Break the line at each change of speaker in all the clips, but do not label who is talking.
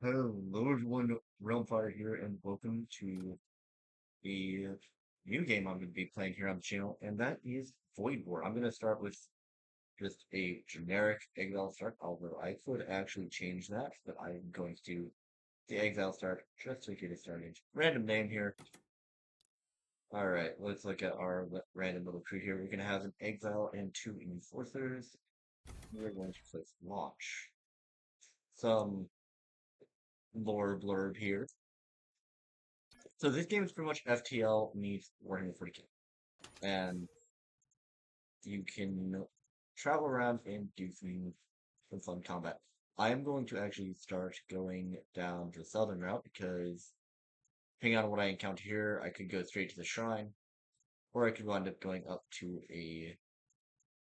Hello everyone, Realmfire here, and welcome to a new game I'm going to be playing here on the channel, and that is Void War. I'm going to start with just a generic Exile start, although I could actually change that, but I'm going to do the Exile start just to get it started. Random name here. Alright, let's look at our random little crew here. We're going to have an Exile and two Enforcers. We're going to click Launch. Some lore blurb here. So this game is pretty much FTL meets Warhammer 40K. And you can travel around and do some fun combat. I am going to actually start going down the southern route because depending on what I encounter here, I could go straight to the shrine, or I could wind up going up to a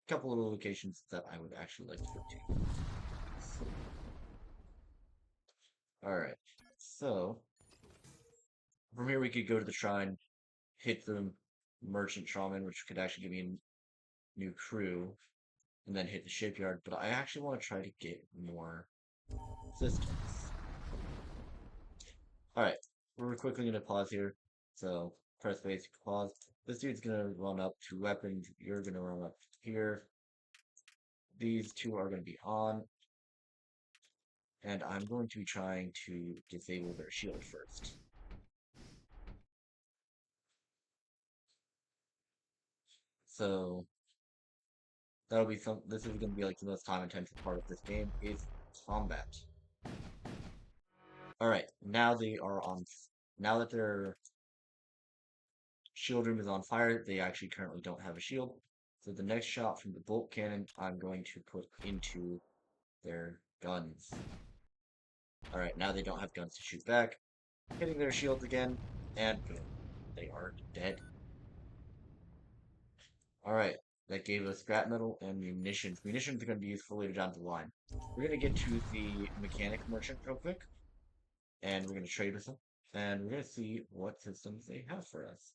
couple of locations that I would actually like to go to. Alright, so from here we could go to the shrine, hit the merchant shaman, which could actually give me a new crew, and then hit the shipyard, but I actually want to try to get more systems. Alright, we're quickly going to pause here. So, press space to pause. This dude's going to run up to weapons. You're going to run up here. These two are going to be on. And I'm going to be trying to disable their shield first. So, that'll be some. This is going to be like the most time intensive part of this game is combat. Alright, now they are on. Now that their shield room is on fire, they actually currently don't have a shield. So the next shot from the bolt cannon, I'm going to put into their guns. Alright, now they don't have guns to shoot back. Hitting their shields again, and boom, they are dead. Alright, that gave us scrap metal and munitions. Munitions are going to be used for later down the line. We're going to get to the mechanic merchant real quick, and we're going to trade with them, and we're going to see what systems they have for us.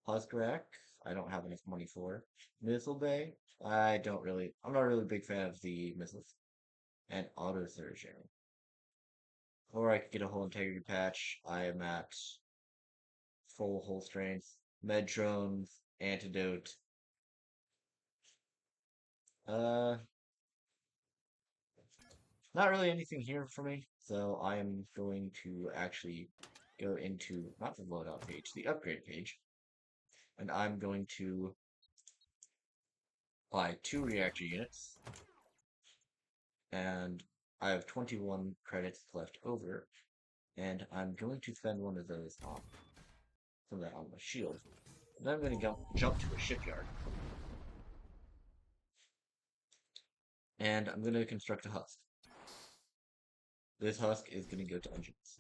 Husk rack, I don't have enough money for. Missile bay, I'm not really a big fan of the missiles. And auto surgery. Or I could get a whole integrity patch. I am at full hull strength. Med drones, antidote. Uh, not really anything here for me. So I am going to actually go into, not the loadout page, the upgrade page. And I'm going to buy 2 reactor units. And I have 21 credits left over. And I'm going to spend one of those on some of that on my shield. And then I'm going to jump to a shipyard. And I'm going to construct a husk. This husk is going to go to engines.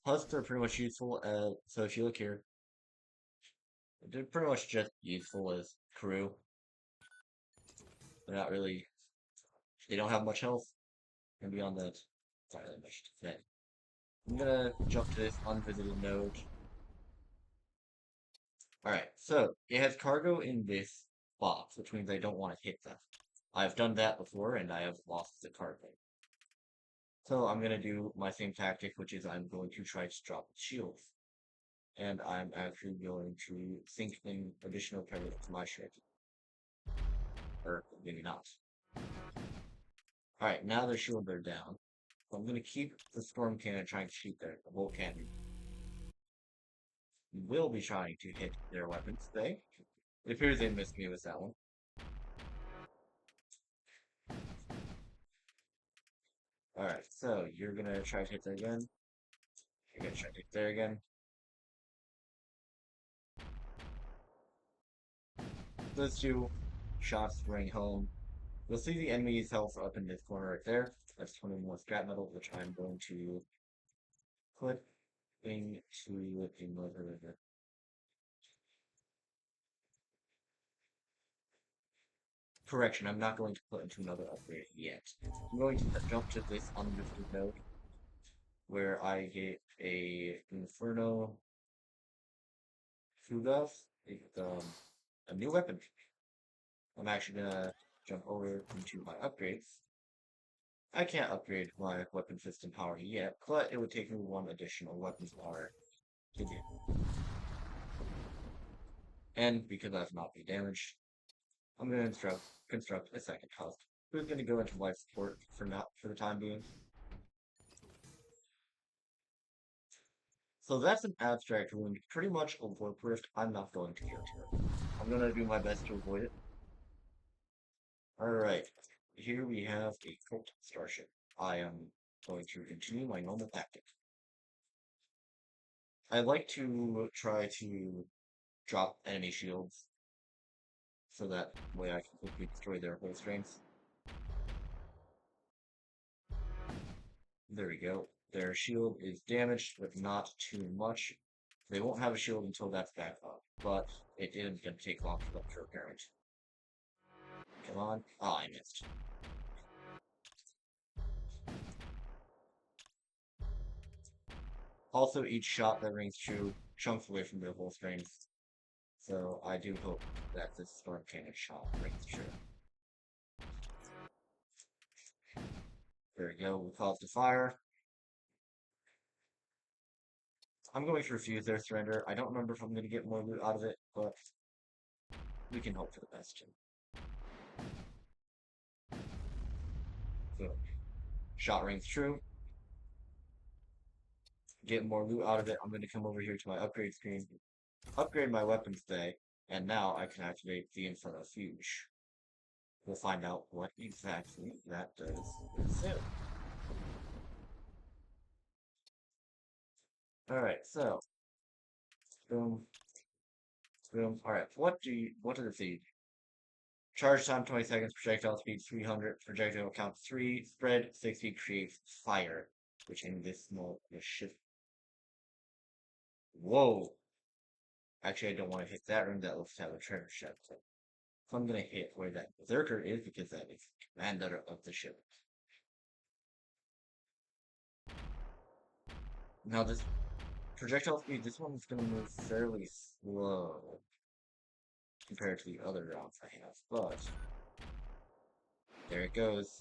Husks are pretty much useful as, so if you look here, they're pretty much just useful as crew. They're not really, they don't have much health. And beyond that, it's not really much to say. I'm going to jump to this unvisited node. Alright, so it has cargo in this box, which means I don't want to hit them. I've done that before, and I have lost the cargo. So I'm going to do my same tactic, which is I'm going to try to drop shields. And I'm actually going to sink in additional credits to my ship. Or maybe not. Alright, now their shields are down. So I'm going to keep the storm cannon trying to shoot the bolt cannon. Will be trying to hit their weapons today. It appears they missed me with that one. Alright, so you're going to try to hit there again. You're going to try to hit there again. Those 2 shots ring home. You'll see the enemy's health up in this corner right there. That's 20 more scrap metal, which I'm going to put into another. Correction, I'm not going to put into another upgrade yet. I'm going to jump to this unlifted node where I get a Inferno Fugas, a new weapon. I'm actually gonna jump over into my upgrades I can't upgrade my weapon system power yet, but it would take me one additional weapons power to do. And because I've not been damaged, I'm going to construct a second house. Who's going to go into life support for now, for the time being? So that's an abstract wound, pretty much a warp rift. I'm not going to go to it. I'm going to do my best to avoid it. Alright, here we have a cult starship. I am going to continue my normal tactic. I like to try to drop enemy shields so that way I can quickly destroy their whole strengths. There we go. Their shield is damaged, but not too much. They won't have a shield until that's back up, but it isn't going to take long for them to repair it. Come on. Ah, I missed. Also, each shot that rings true chunks away from their whole strength, so I do hope that this storm cannon shot rings true. There we go. We caused a fire. I'm going to refuse their surrender. I don't remember if I'm going to get more loot out of it, but we can hope for the best. So, shot rings true. Get more loot out of it. I'm going to come over here to my upgrade screen, upgrade my weapons bay, and now I can activate the Inferno Fuge. We'll find out what exactly that does soon. Alright, so, boom, boom. Alright, what does it say? Charge time 20 seconds, projectile speed 300, projectile count 3, spread 60, creates fire, which in this mode is shift. Whoa! Actually, I don't want to hit that room, that looks to have a treasure chest. So I'm gonna hit where that berserker is because that is the commander of the ship. Now this projectile speed, this one's gonna move fairly slow compared to the other rounds I have, but there it goes.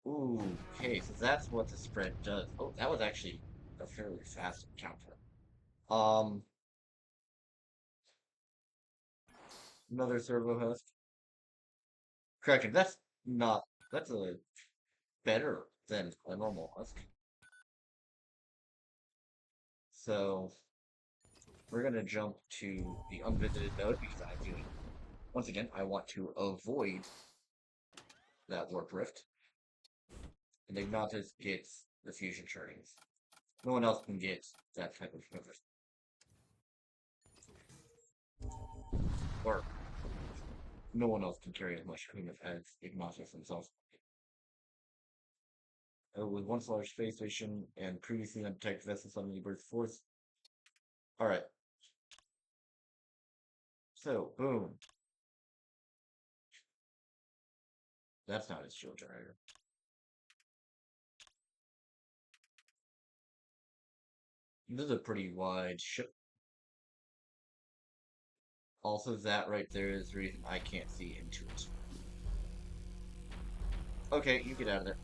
Ooh, okay, so that's what the spread does. Oh, that was actually a fairly fast encounter. Um, another servo host. Correction, that's not, that's a better than a normal husk. So, we're gonna jump to the unvisited node because I do, once again, I want to avoid that warp rift. And Ignatus gets the fusion churnings. No one else can get that type of cover. Or no one else can carry as much cream as Ignatus himself. With once large space station and previously undetected vessels on the Earth's force. Alright. So, boom. That's not his shield generator. This is a pretty wide ship. Also, that right there is the reason I can't see into it. Okay, you get out of there.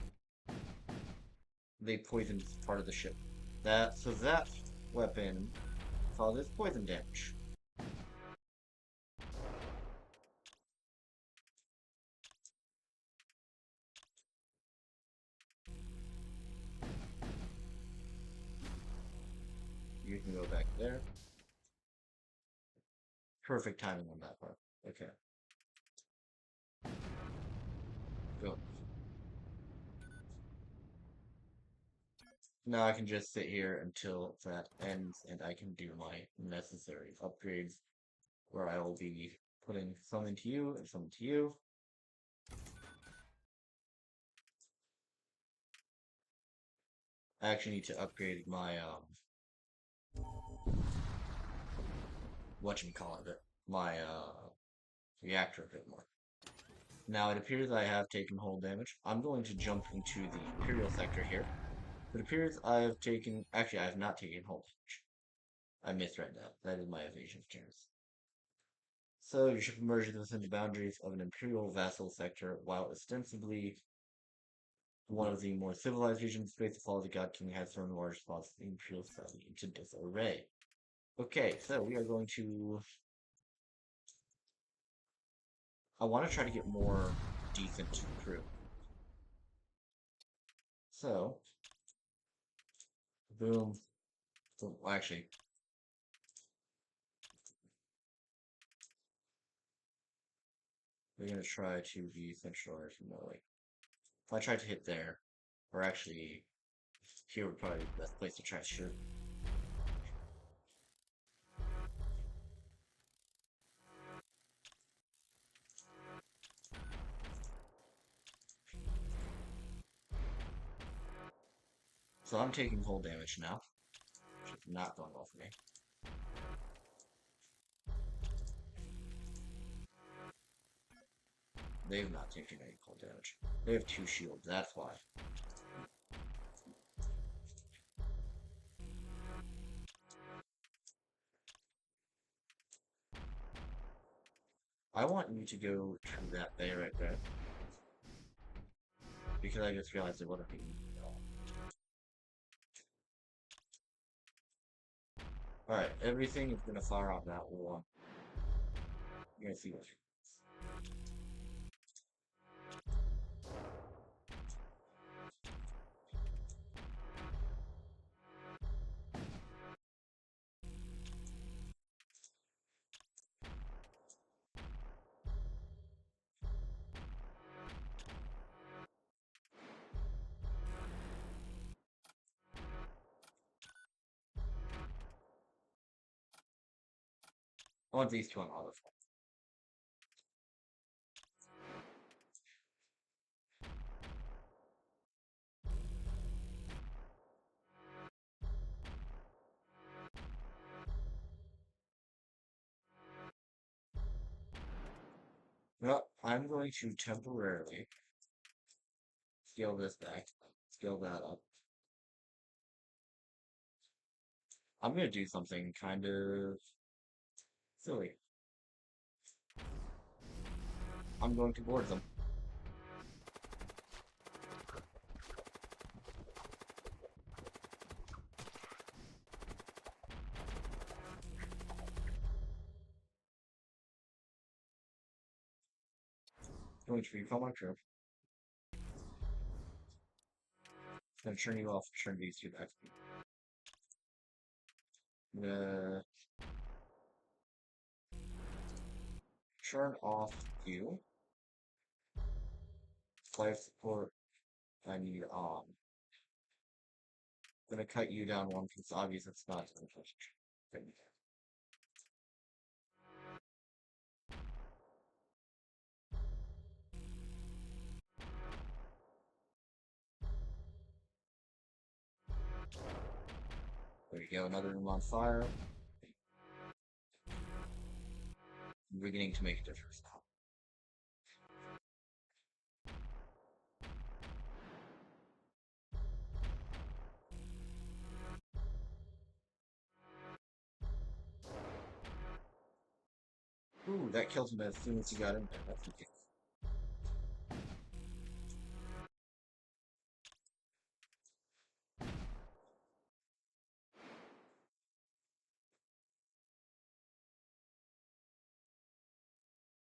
They poisoned part of the ship. So that weapon causes poison damage. You can go back there. Perfect timing on that part. Okay. Go. Now I can just sit here until that ends and I can do my necessary upgrades where I will be putting some into you and some into you. I actually need to upgrade my whatchamacallit, my reactor a bit more. Now it appears I have taken hull damage. I'm going to jump into the Imperial sector here. It appears I have taken, actually I have not taken hull damage. I misread that. That is my evasion chance. So your ship emerges within the boundaries of an imperial vassal sector, while ostensibly one of the more civilized regions. Faithful, the God King has thrown large swaths of the imperial society into disarray. Okay, so we are going to. I want to try to get more decent crew. So, boom. Boom. Well, actually, we're going to try to be centralized remotely. If I tried to hit there, or actually, here would probably be the best place to try to shoot. So I'm taking cold damage now, which is not going well for me. They've not taken any cold damage. They have two shields, that's why. I want you to go to that bay right there, because I just realized it wouldn't be easy at all. Alright, everything is gonna fire on that one. You're gonna see what. I want these two on auto. Well, I'm going to temporarily scale this back, scale that up. I'm gonna do something kind of silly. I'm going to board them. Going to recall my trip. Then turn you off, turn these two back. Uh, turn off you. Life support, I need on. Gonna cut you down one because it's obvious it's not gonna touch. There you go, another room on fire. I'm beginning to make a difference now. Ooh, that killed him as soon as he got in there. That's okay.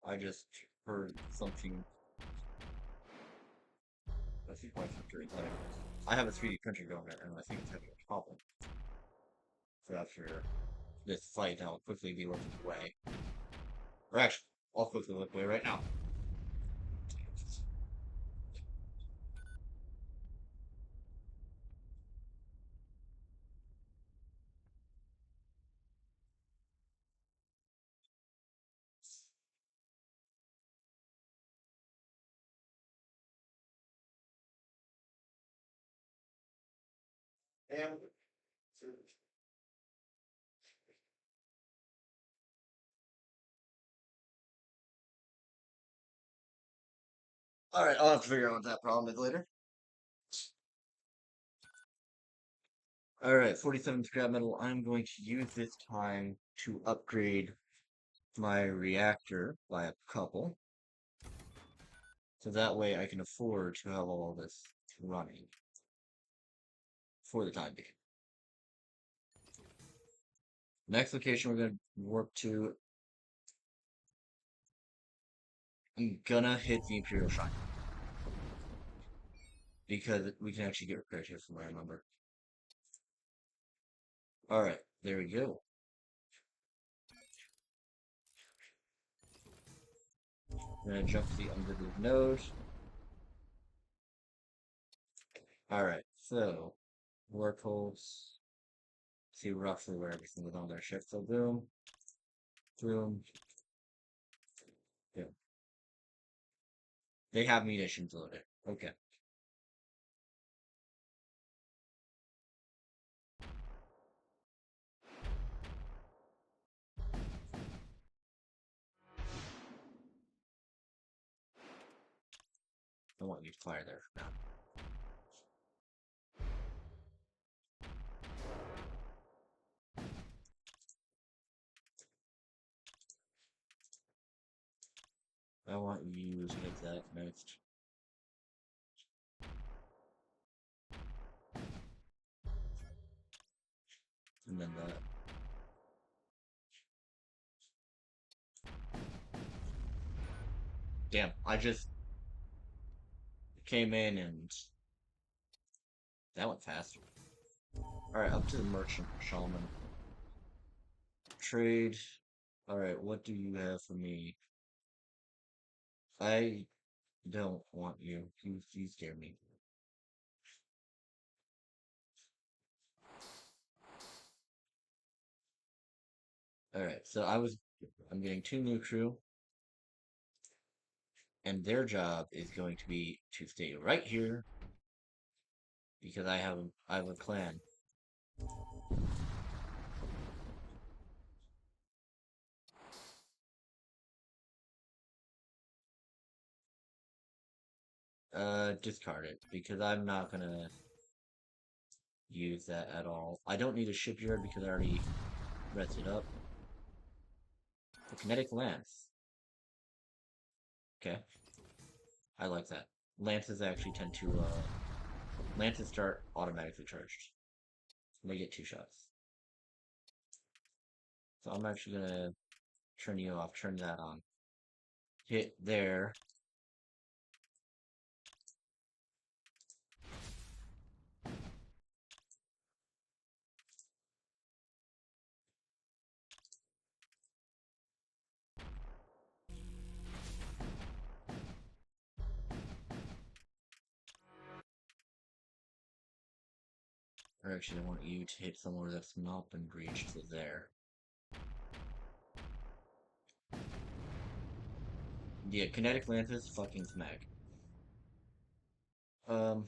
I just heard something. I think my printer is having. I have a 3D printer going right now, and I think it's having a problem. So after this fight, I'll quickly be looking away. Or actually, I'll quickly look away right now. And all right, I'll have to figure out what that problem is later. All right, 47 scrap metal. I'm going to use this time to upgrade my reactor by a couple, so that way I can afford to have all this running for the time being. Next location we're gonna warp to. I'm gonna hit the Imperial Shrine because we can actually get repaired here from what I remember. All right, there we go. I'm gonna jump to the unlimited node. All right, so workholes. See roughly where everything is on their ship. So boom, boom, boom. They have munitions loaded. Okay. I want you to fire there for now. I want you to hit that next. And then that. Damn, I just came in and that went faster. Alright, up to the merchant shaman. Trade. Alright, what do you have for me? I don't want you. You scare me. Alright, so I'm getting 2 new crew, and their job is going to be to stay right here because I have a clan. Discard it because I'm not gonna use that at all. I don't need a shipyard because I already rested up. The kinetic lance. Okay, I like that. Lances actually tend to lances start automatically charged. They get 2 shots. So I'm actually gonna turn you off, turn that on. Hit there. Or actually, I want you to hit somewhere that's not been breached, so there. Yeah, kinetic lances fucking smack. Um,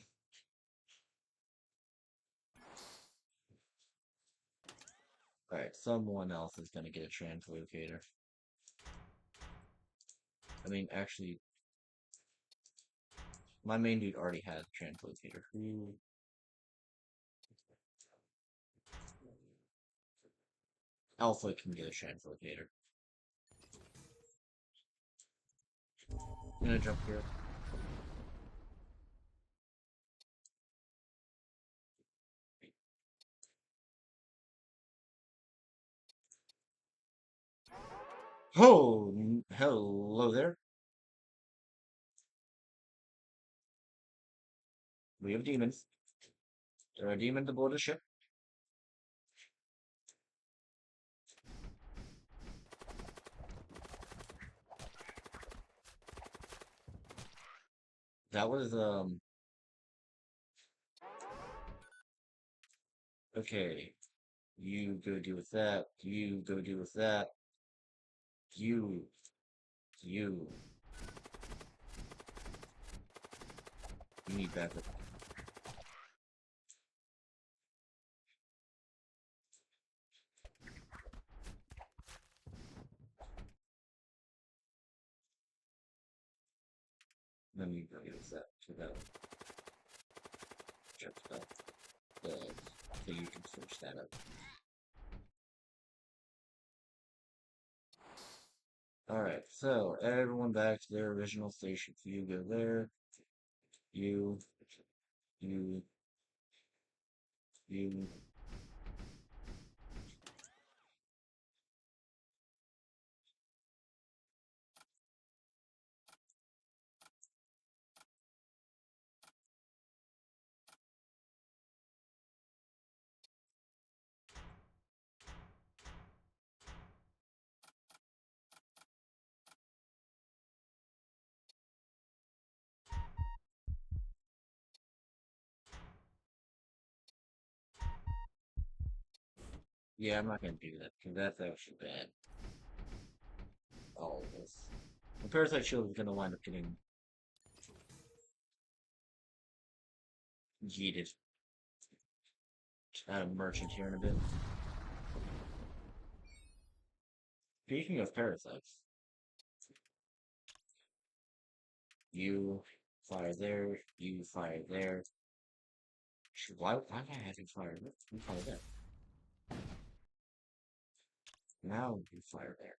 alright, someone else is gonna get a translocator. I mean, actually, my main dude already has a translocator. Who? Alpha can get a translocator. I'm gonna jump here. Oh, hello there. We have demons. There are demons aboard the ship. That was, okay. You go deal with that. You go deal with that. You. You. You need backup. Let me go deal with that. So that jump stuff. So you can switch that up. So, everyone back to their original station. You go there. You, you, you. Yeah, I'm not gonna do that because that's actually bad. All of this. The Parasite Shield is gonna wind up getting yeeted out of Merchant here in a bit. Speaking of parasites, you fire there, you fire there. Shoot, why can't I have you fire there? You fire there. Now you fire there.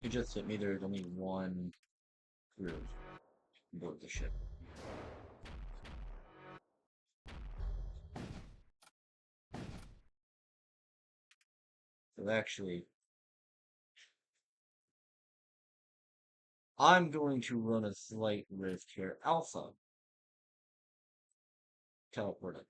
You just hit me, there's only one crew aboard the ship. So actually, I'm going to run a slight risk here. Alpha, teleport it.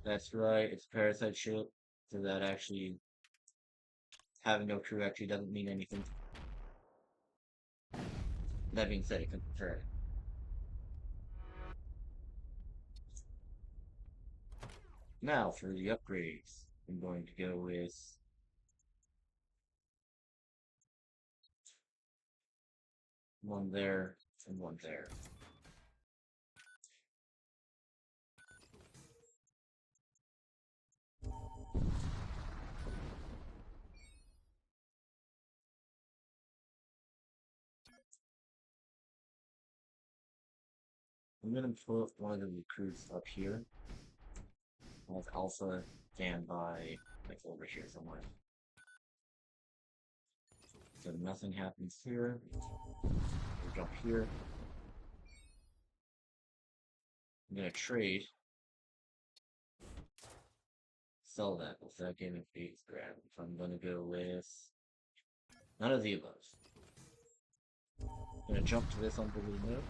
That's right, it's a parasite ship, so that actually having no crew actually doesn't mean anything. That being said, it can prefer it. Now for the upgrades, I'm going to go with one there and one there. I'm gonna put one of the recruits up here. With Alpha stand by like over here somewhere. So nothing happens here. We jump here. I'm gonna trade. Sell that without getting base grab. So I'm gonna go with none of the above. I'm gonna jump to this on the note.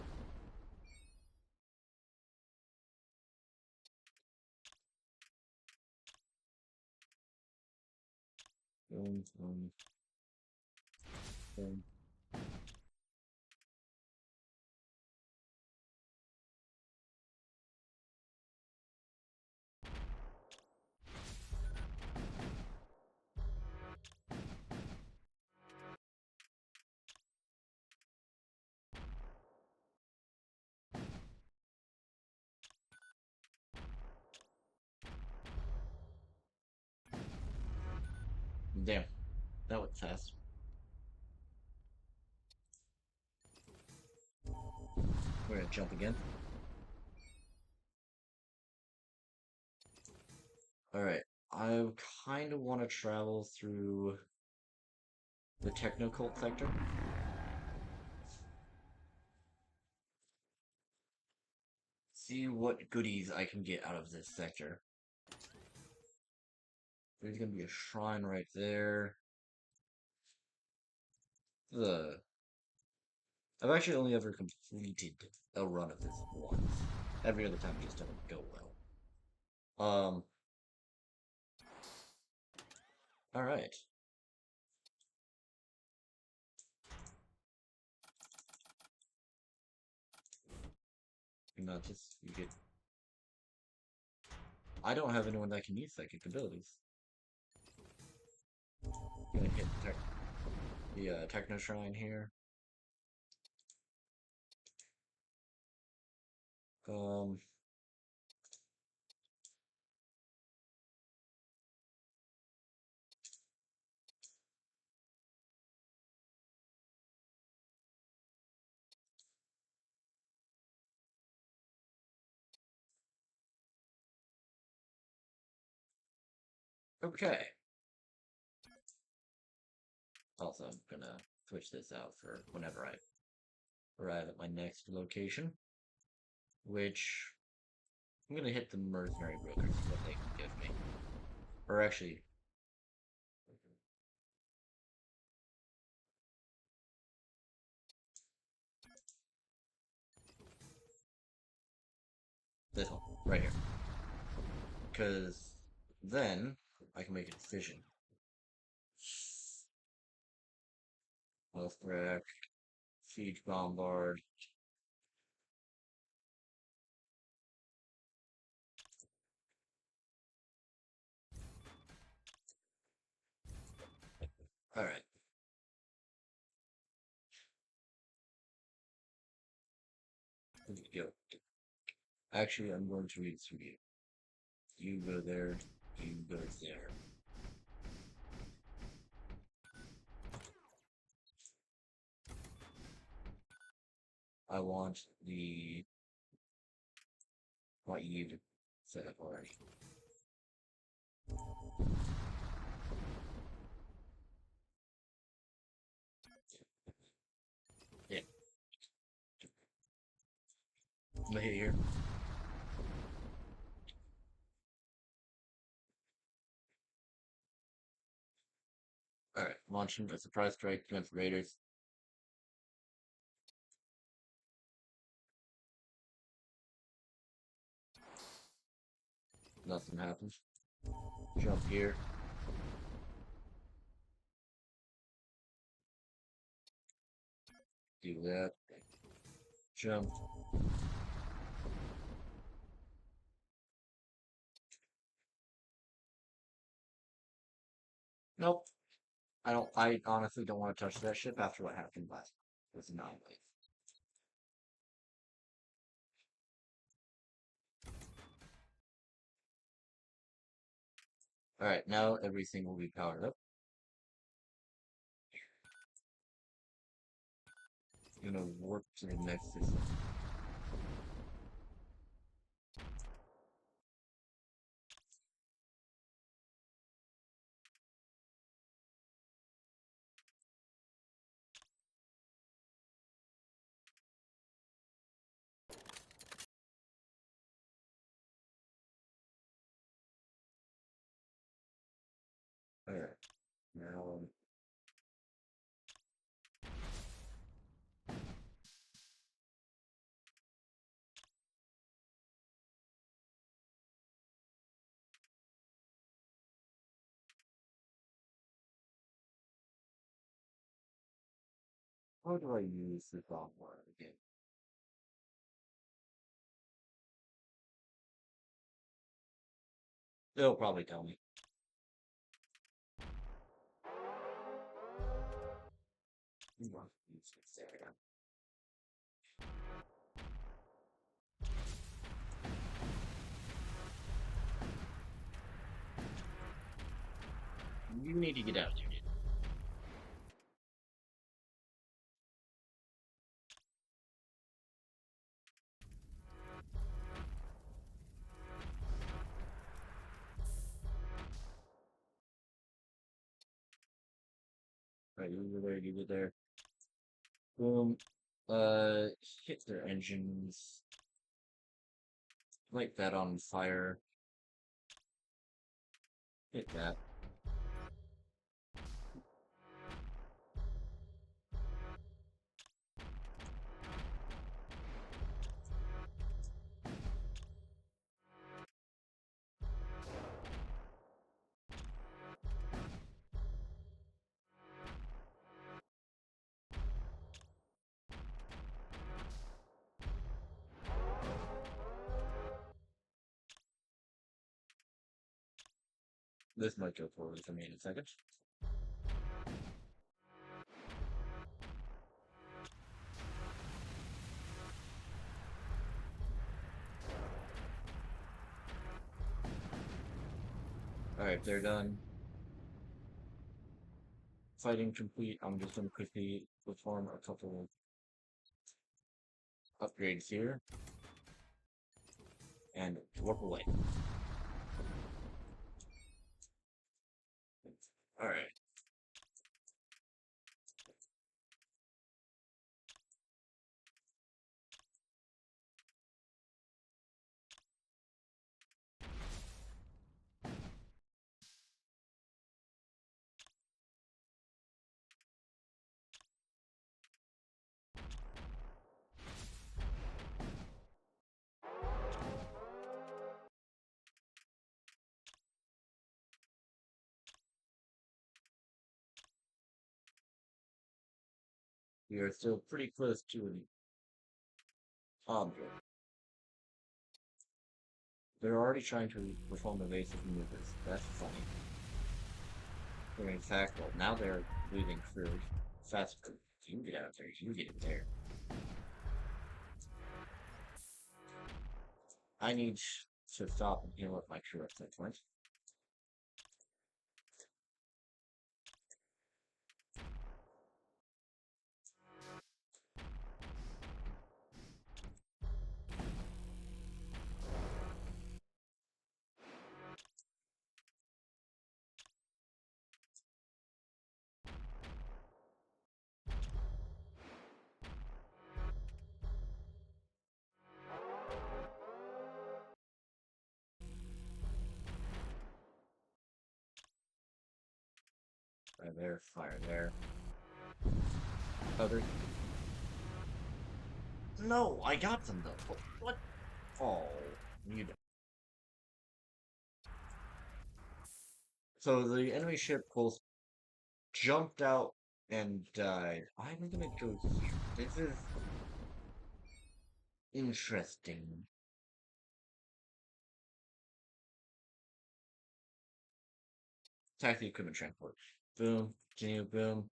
Boom, boom, boom. Damn, that was fast. We're gonna jump again. Alright, I kind of want to travel through the techno-cult sector. See what goodies I can get out of this sector. There's gonna be a shrine right there. The I've actually only ever completed a run of this once. Every other time it just doesn't go well. Alright. And not just you get. I don't have anyone that can use psychic abilities. Gonna hit the Techno Shrine here. Um, okay. Also, I'm gonna switch this out for whenever I arrive at my next location, which I'm gonna hit the mercenary brokers, see what they can give me. Or actually, this one, right here. Because then I can make a decision. Health wreck, siege bombard. Alright, go. Actually, I'm going to read through you. You go there, you go there. I want the what you set up already. Yeah, I'm gonna hit here. Alright, launching a surprise strike against Raiders. Nothing happens. Jump here. Do that. Jump. Nope. I honestly don't want to touch that ship after what happened last. It was not like. Alright, now everything will be powered up. I'm gonna warp to the next system. Alright, now how do I use the software again? They'll probably tell me. You want to use this area. You need to get out, dude. Right, you were there, you were there. Boom. Hit their engines. Light that on fire. Hit that. This might go forward for me in a second. Alright, they're done. Fighting complete. I'm just going to quickly perform a couple upgrades here and warp away. Alright. We are still pretty close to the object. They're already trying to perform evasive maneuvers. That's funny. They're in fact, well, now they're moving through faster. You can get out there. You get in there. I need to stop and heal up my crew at that point. Fire there, fire there. Other. No, I got them though. What? Oh, you. So the enemy ship both jumped out and died. I'm gonna go here. This is interesting. Attack the equipment transport. Boom. Continue. Boom.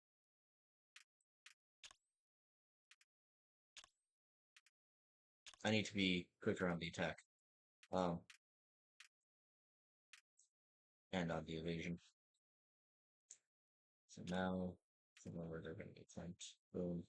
I need to be quicker on the attack. Um, and on the evasion. So now, somewhere where they're gonna get flanked. Boom.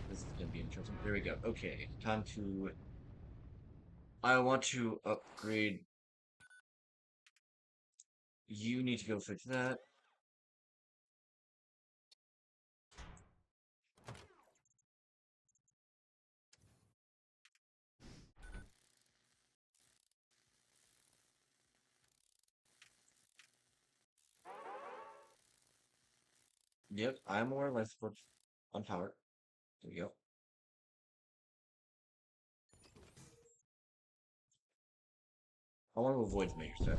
This is gonna be interesting. There we go. Okay, time to. I want to upgrade. You need to go fix that. Yep, I'm more or less on power. There we go. I want to avoid major stuff.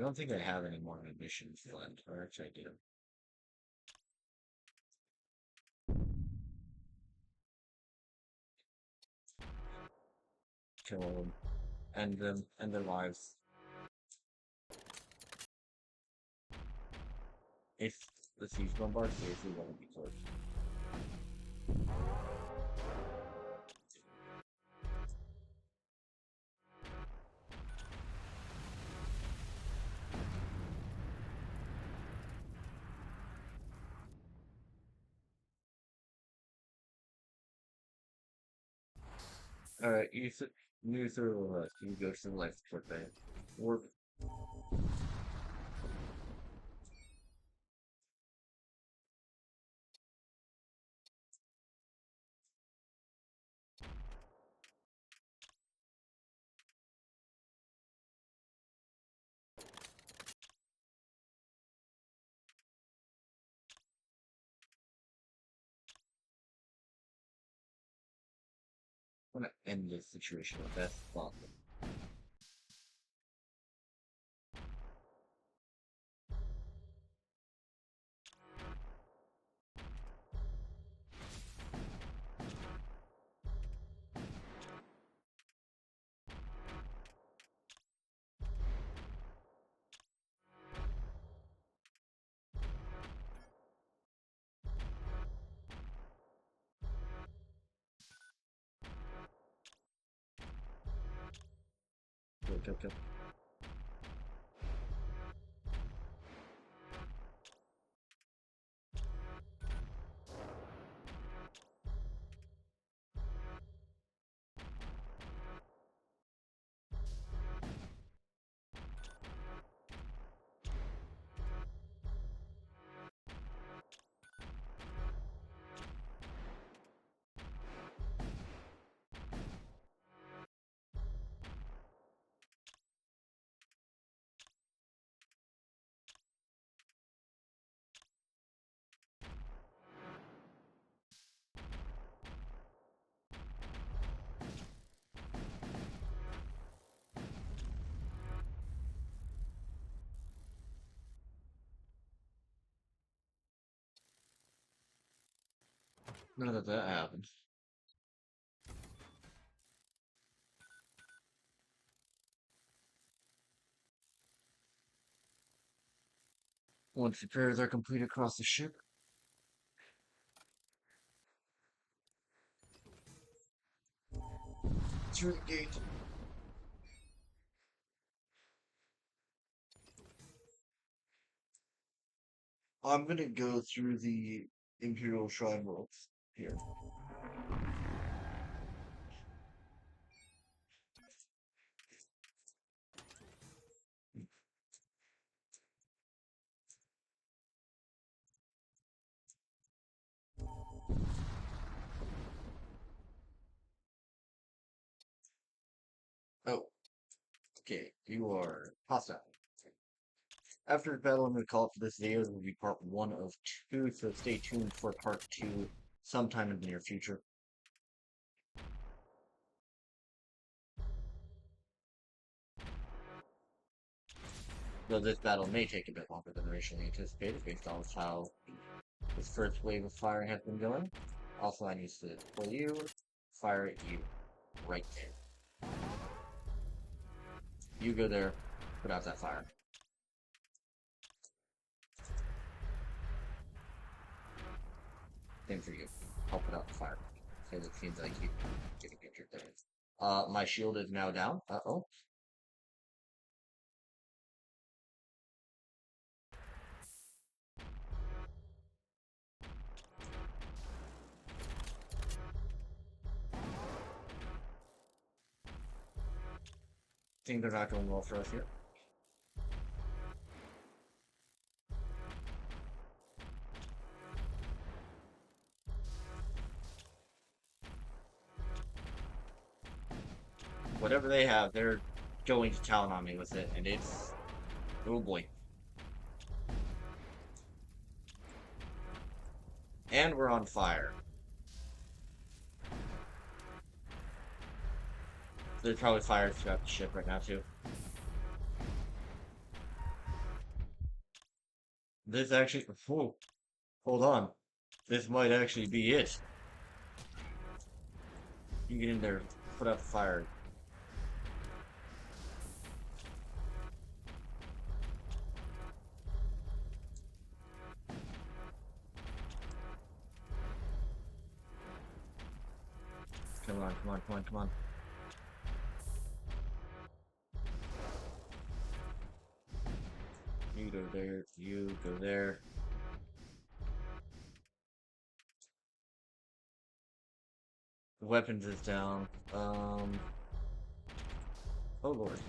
I don't think I have any more missions left. Or actually, I do. Kill them, end their lives. If the siege bombard seriously won't be close. Alright, you through the left. You go to the left for that. Work. I'm gonna end this situation with best possible. Go. None of that happened. Once repairs are complete across the ship, through the gate. I'm gonna go through the Imperial Shrine worlds here. Oh, okay, you are hostile. After the battle, I'm going to call it for this video. This will be part 1 of 2, so stay tuned for part 2 sometime in the near future. Though this battle may take a bit longer than originally anticipated based on how this first wave of fire has been going. Also, I need to pull you, fire at you, right there. You go there, put out that fire. Same for you. I'll put out the fire. Because it seems like you getting injured there. My shield is now down. Uh-oh. Things are not going well for us here. Whatever they have, they're going to town on me with it, and it's... Oh boy. And we're on fire. There's probably fire throughout the ship right now, too. This actually, whoa, hold on. This might actually be it. You get in there, put out the fire. Come on, come on, come on, come on. You go there, you go there. The weapons is down. Oh Lord.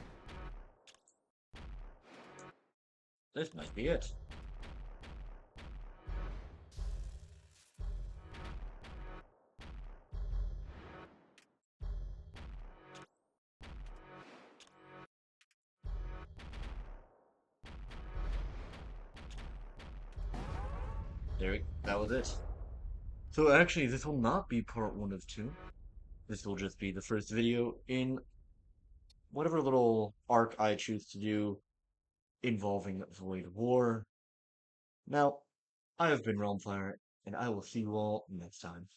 This might be it. That was it. So actually, this will not be part one of two. This will just be the first video in whatever little arc I choose to do involving Void War. Now, I have been Realmfire, and I will see you all next time.